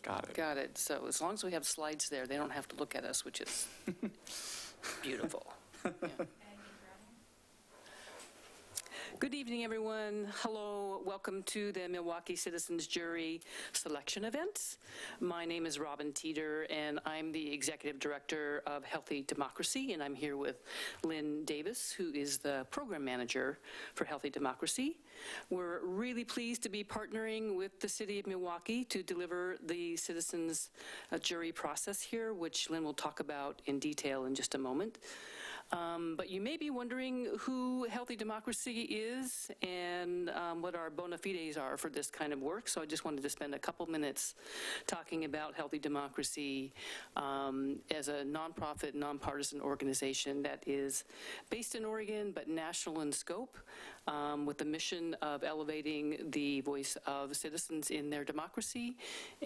Got it. Got it. So as long as we have slides there, they don't have to look at us, which is beautiful. Yeah. Good evening, everyone. Hello, welcome to the Milwaukee Citizens Jury Selection Event. My name is Robin Teeter, and I'm the Executive Director of Healthy Democracy, and I'm here with Lynn Davis, who is the Program Manager for Healthy Democracy. We're really pleased to be partnering with the City of Milwaukee to deliver the Citizens Jury process here, which Lynn will talk about in detail in just a moment. But you may be wondering who Healthy Democracy is and what our bona fides are for this kind of work. So I just wanted to spend a couple minutes talking about Healthy Democracy as a nonprofit, nonpartisan organization that is based in Oregon but national in scope, with the mission of elevating the voice of citizens in their democracy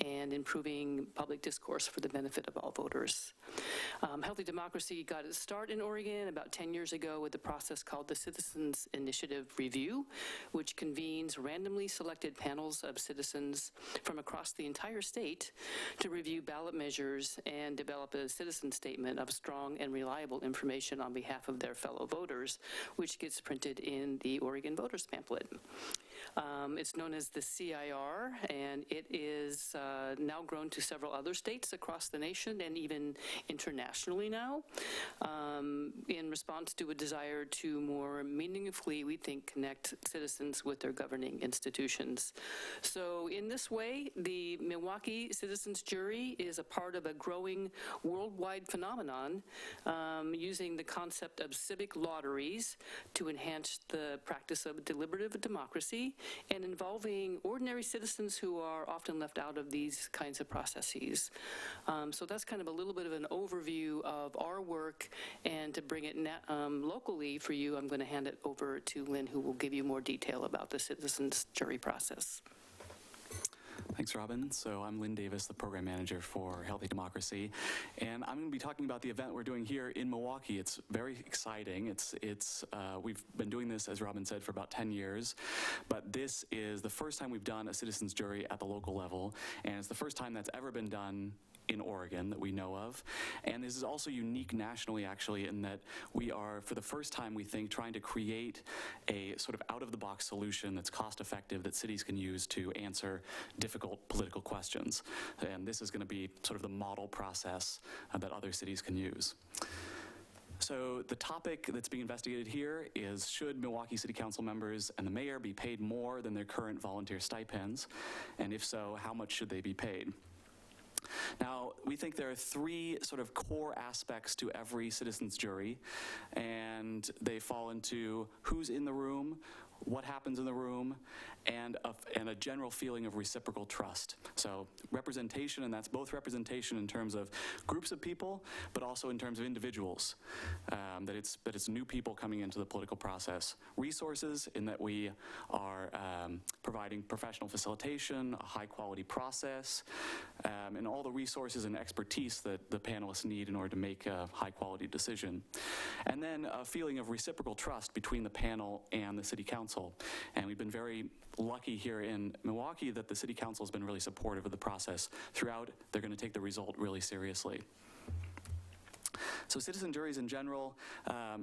and improving public discourse for the benefit of all voters. Healthy Democracy got its start in Oregon about 10 years ago with a process called the Citizens Initiative Review, which convenes randomly selected panels of citizens from across the entire state to review ballot measures and develop a citizen statement of strong and reliable information on behalf of their fellow voters, which gets printed in the Oregon Voters Pamphlet. It's known as the CIR, and it is now grown to several other states across the nation and even internationally now, in response to a desire to more meaningfully, we think, connect citizens with their governing institutions. So in this way, the Milwaukee Citizens Jury is a part of a growing worldwide phenomenon, using the concept of civic lotteries to enhance the practice of deliberative democracy and involving ordinary citizens who are often left out of these kinds of processes. So that's kind of a little bit of an overview of our work, and to bring it locally for you, I'm going to hand it over to Lynn, who will give you more detail about the Citizens Jury process. Thanks, Robin. So I'm Lynn Davis, the Program Manager for Healthy Democracy, and I'm going to be talking about the event we're doing here in Milwaukee. It's very exciting. We've been doing this, as Robin said, for about 10 years, but this is the first time we've done a citizens jury at the local level, and it's the first time that's ever been done in Oregon that we know of. And this is also unique nationally, actually, in that we are, for the first time, we think, trying to create a sort of out-of-the-box solution that's cost-effective that cities can use to answer difficult political questions. And this is going to be sort of the model process that other cities can use. So the topic that's being investigated here is, should Milwaukee City Council members and the mayor be paid more than their current volunteer stipends? And if so, how much should they be paid? Now, we think there are three sort of core aspects to every citizens jury, and they fall into who's in the room, what happens in the room, and a general feeling of reciprocal trust. So representation, and that's both representation in terms of groups of people, but also in terms of individuals, that it's new people coming into the political process. Resources, in that we are providing professional facilitation, a high quality process, and all the resources and expertise that the panelists need in order to make a high quality decision. And then a feeling of reciprocal trust between the panel and the city council. And we've been very lucky here in Milwaukee that the city council has been really supportive of the process throughout. They're going to take the result really seriously. So citizen juries in general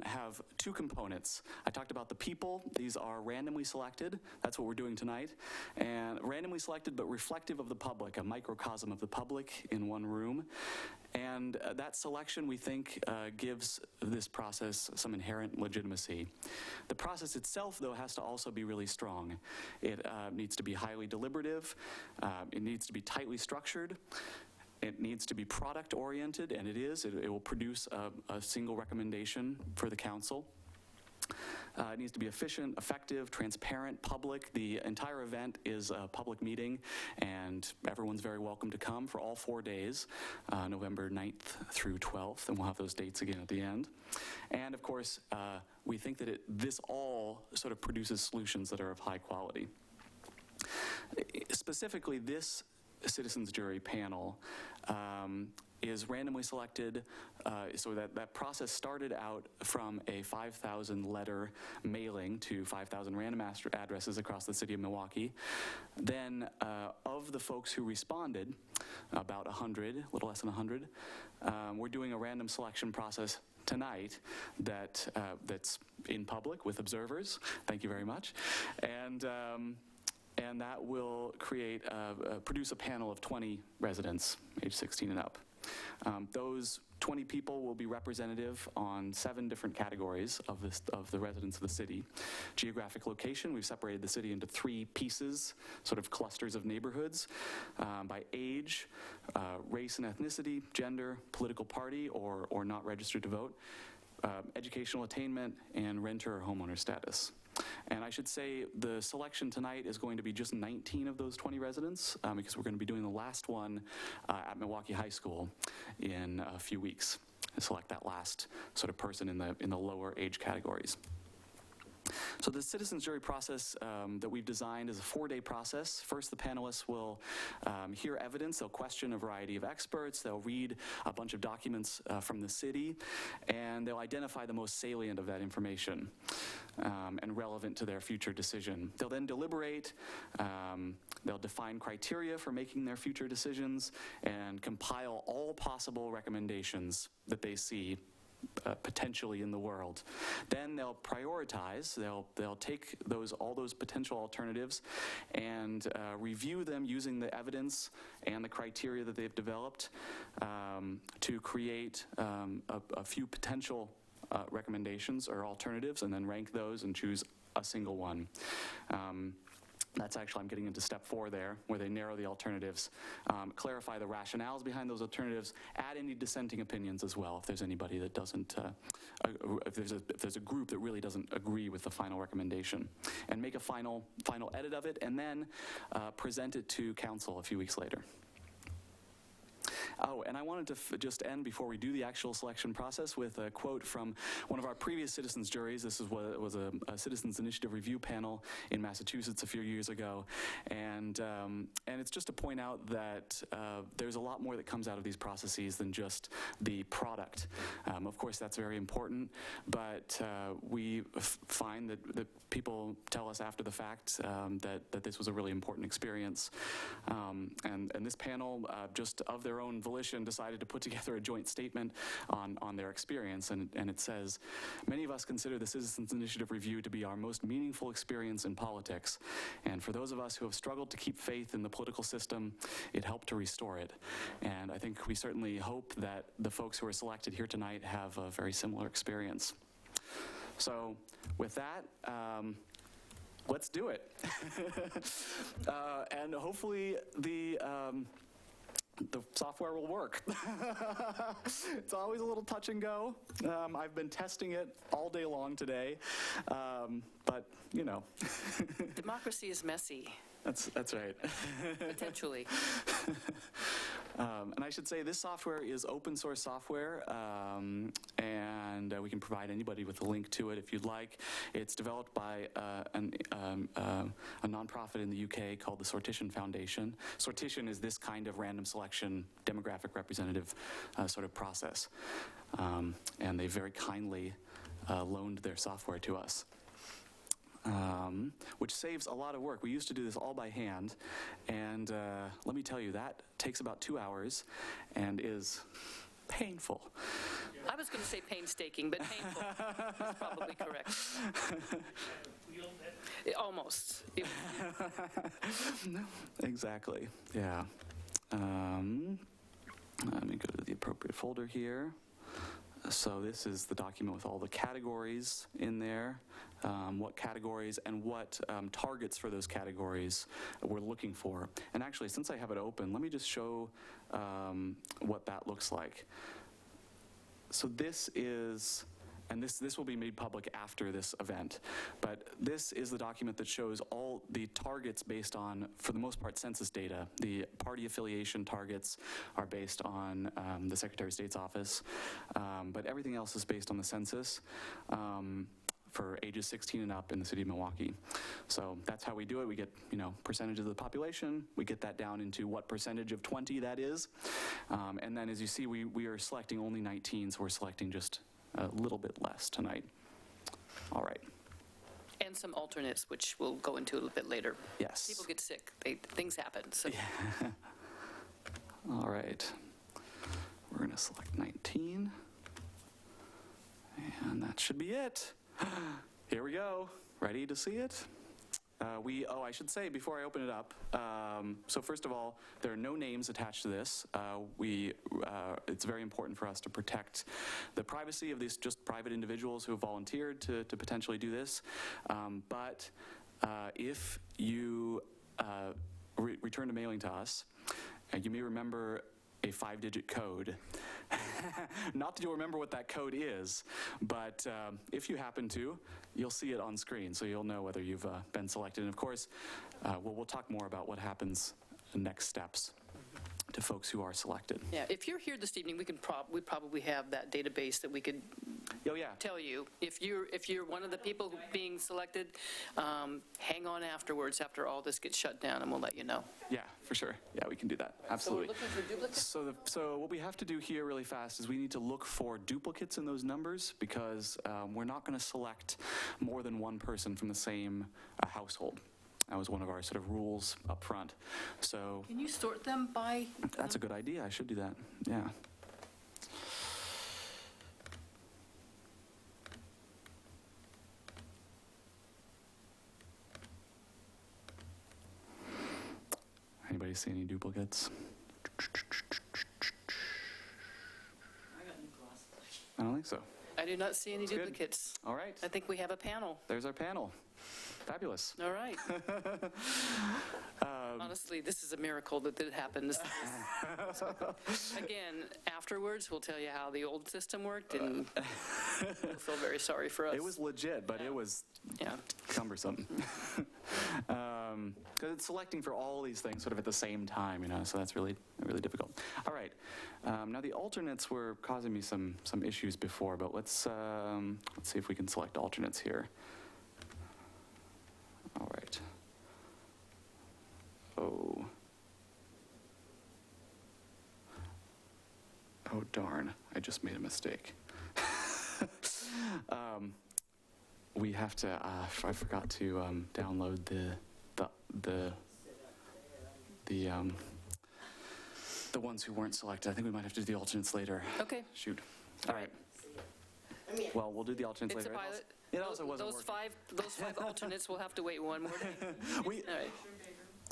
have two components. I talked about the people. These are randomly selected. That's what we're doing tonight. And randomly selected but reflective of the public, a microcosm of the public in one room. And that selection, we think, gives this process some inherent legitimacy. The process itself, though, has to also be really strong. It needs to be highly deliberative. It needs to be tightly structured. It needs to be product-oriented, and it is. It will produce a single recommendation for the council. It needs to be efficient, effective, transparent, public. The entire event is a public meeting, and everyone's very welcome to come for all 4 days, November 9th through 12th, and we'll have those dates again at the end. And of course, we think that this all sort of produces solutions that are of high quality. Specifically, this citizens jury panel is randomly selected, so that process started out from a 5,000 letter mailing to 5,000 random addresses across the city of Milwaukee. Then of of the folks who responded, about 100, a little less than 100, we're doing a random selection process tonight that's in public with observers. Thank you very much. And that will produce a panel of 20 residents, age 16 and up. Those 20 people will be representative on 7 different categories of the residents of the city. Geographic location, we've separated the city into 3 pieces, sort of clusters of neighborhoods, by age, race and ethnicity, gender, political party, or not registered to vote, educational attainment, and renter or homeowner status. And I should say the selection tonight is going to be just 19 of those 20 residents, because we're going to be doing the last one at Milwaukee High School in a few weeks to select that last sort of person in the lower age categories. So the citizens jury process that we've designed is a 4-day process. First, the panelists will hear evidence. They'll question a variety of experts. They'll read a bunch of documents from the city, and they'll identify the most salient of that information and relevant to their future decision. They'll then deliberate. They'll define criteria for making their future decisions and compile all possible recommendations that they see potentially in the world. Then they'll prioritize. They'll take all those potential alternatives and review them using the evidence and the criteria that they've developed to create a few potential recommendations or alternatives, and then rank those and choose a single one. That's actually, I'm getting into step 4 there, where they narrow the alternatives, clarify the rationales behind those alternatives, add any dissenting opinions as well, if there's anybody that doesn't, if there's a group that really doesn't agree with the final recommendation, and make a final edit of it, and then present it to council a few weeks later. Oh, and I wanted to just end before we do the actual selection process with a quote from one of our previous citizens juries. This was a citizens initiative review panel in Massachusetts a few years ago, and it's just to point out that there's a lot more that comes out of these processes than just the product. Of course, that's very important, but we find that people tell us after the fact that this was a really important experience, and this panel, just of their own volition, decided to put together a joint statement on their experience, and it says, "Many of us consider the Citizens Initiative Review to be our most meaningful experience in politics, and for those of us who have struggled to keep faith in the political system, it helped to restore it." And I think we certainly hope that the folks who are selected here tonight have a very similar experience. So with that, let's do it. And hopefully the software will work. It's always a little touch and go. I've been testing it all day long today, but you know. Democracy is messy. That's right. Potentially. And I should say this software is open source software, and we can provide anybody with a link to it if you'd like. It's developed by a nonprofit in the UK called the Sortition Foundation. Sortition is this kind of random selection, demographic representative sort of process. And they very kindly loaned their software to us. Which saves a lot of work. We used to do this all by hand, and let me tell you, that takes about 2 hours and is painful. I was going to say painstaking, but painful is probably correct. Almost. Exactly, yeah. Let me go to the appropriate folder here. So this is the document with all the categories in there, what categories and what targets for those categories we're looking for. And actually, since I have it open, let me just show what that looks like. So this is, and this will be made public after this event, but this is the document that shows all the targets based on, for the most part, census data. The party affiliation targets are based on the Secretary of State's office, but everything else is based on the census for ages 16 and up in the city of Milwaukee. So that's how we do it. We get, percentages of the population. We get that down into what percentage of 20 that is. And then as you see, we are selecting only 19, so we're selecting just a little bit less tonight. All right. and some alternates, which we'll go into a little bit later. Yes. People get sick. Things happen. So. All right. We're going to select 19. And that should be it. Here we go. Ready to see it? I should say before I open it up, so first of all, there are no names attached to this. It's very important for us to protect the privacy of these just private individuals who have volunteered to potentially do this. But if you return a mailing to us, you may remember a 5-digit code. Not that you'll remember what that code is, but if you happen to, you'll see it on screen, so you'll know whether you've been selected. And of course, we'll talk more about what happens, the next steps to folks who are selected. Yeah, if you're here this evening, we probably have that database that we could tell you. If you're one of the people being selected, hang on afterwards after all this gets shut down, and we'll let you know. Yeah, for sure. Yeah, we can do that. Absolutely. So we're looking for duplicates? So what we have to do here really fast is we need to look for duplicates in those numbers, because we're not going to select more than one person from the same household. That was one of our sort of rules up front. So Can you sort them by? That's a good idea. I should do that. Yeah. Anybody see any duplicates? I don't think so. I do not see any That's good. duplicates. All right. I think we have a panel. There's our panel. Fabulous. All right. Honestly, this is a miracle that happens. Again, afterwards, we'll tell you how the old system worked, and we'll feel very sorry for us. It was legit, but it was cumbersome. Because it's selecting for all these things sort of at the same time, so that's really difficult. All right. Now the alternates were causing me some issues before, but let's see if we can select alternates here. All right. Oh darn, I just made a mistake. We have to, I forgot to download the ones who weren't selected. I think we might have to do the alternates later. Okay. Shoot. All right. Well, we'll do the alternates It's later. a pilot. It also wasn't Those working. 5 alternates will have to wait one more day. We, All right.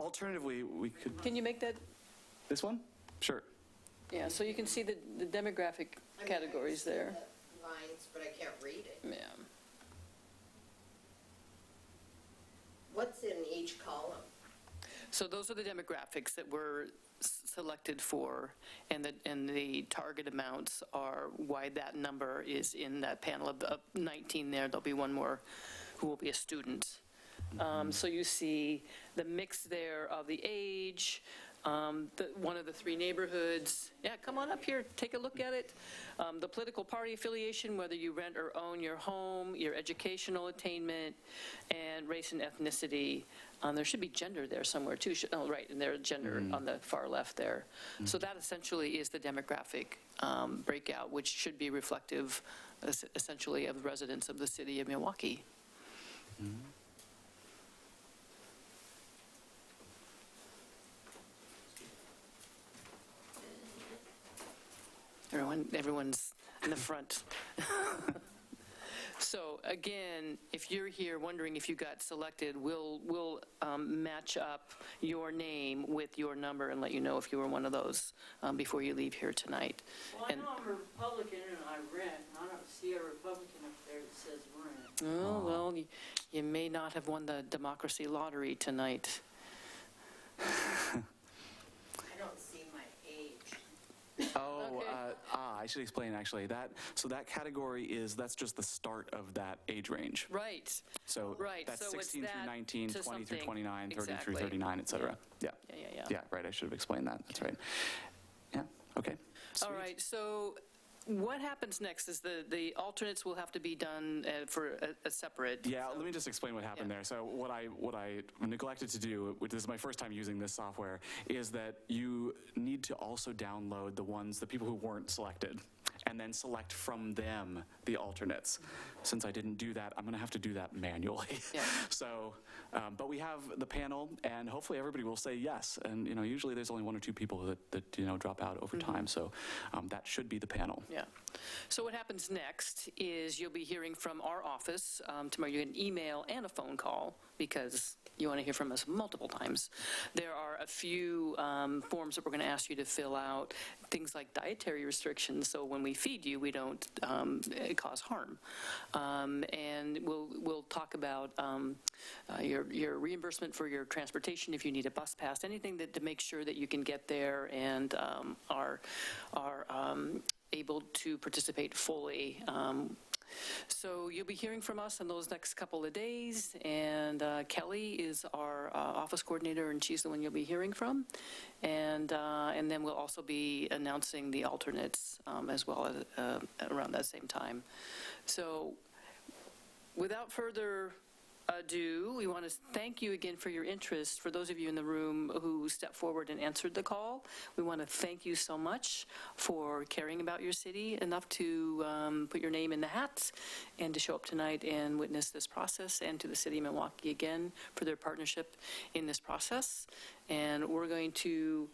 alternatively, we could, Can you make that? this one? Sure. Yeah, so you can see the demographic categories there. Lines, but I can't read it. Yeah. What's in each column? So those are the demographics that were selected for, and the target amounts are why that number is in that panel of 19 there. There'll be one more who will be a student. So you see the mix there of the age, one of the 3 neighborhoods. Yeah, come on up here, take a look at it. The political party affiliation, whether you rent or own your home, your educational attainment, and race and ethnicity. There should be gender there somewhere too. Oh, right, and there's gender on the far left there. So that essentially is the demographic breakout, which should be reflective essentially of the residents of the city of Milwaukee. Everyone's in the front. So again, if you're here wondering if you got selected, we'll match up your name with your number and let you know if you were one of those before you leave here tonight. Well, I know I'm a Republican and I rent, and I don't see a Republican up there that says rent. Oh, well, you may not have won the democracy lottery tonight. I don't see my age. Oh, Okay. I should explain actually. So that category that's just the start of that age range. Right. So Right, that's so it's 16 through that 19, to 20 through something. 29, 30 Exactly. through 39, et cetera. Yeah. Yeah. Yeah, right. I should have explained that. That's right. Yeah, okay. All Sweet. right, so what happens next is the alternates will have to be done for a separate. Yeah, let me just explain what happened there. So what I neglected to do, which is my first time using this software, is that you need to also download the people who weren't selected. and then select from them the alternates. Since I didn't do that, I'm going to have to do that manually. Yeah. So, but we have the panel, and hopefully everybody will say yes. And, usually there's only one or two people that drop out over time. So that should be the panel. Yeah. So what happens next is you'll be hearing from our office. Tomorrow you get an email and a phone call because you want to hear from us multiple times. There are a few forms that we're going to ask you to fill out, things like dietary restrictions, so when we feed you, we don't cause harm. And we'll talk about your reimbursement for your transportation if you need a bus pass, anything to make sure that you can get there and are able to participate fully. So you'll be hearing from us in those next couple of days, and Kelly is our office coordinator, and she's the one you'll be hearing from. And then we'll also be announcing the alternates as well around that same time. So without further ado, we want to thank you again for your interest. For those of you in the room who stepped forward and answered the call, we want to thank you so much for caring about your city enough to put your name in the hat and to show up tonight and witness this process, and to the city of Milwaukee again for their partnership in this process. And we're going to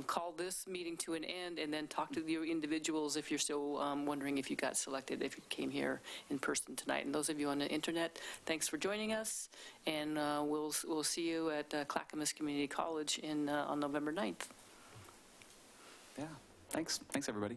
call this meeting to an end and then talk to the individuals if you're still wondering if you got selected, if you came here in person tonight. And those of you on the internet, thanks for joining us. And we'll see you at Clackamas Community College on November 9th. Yeah, thanks. Thanks, everybody.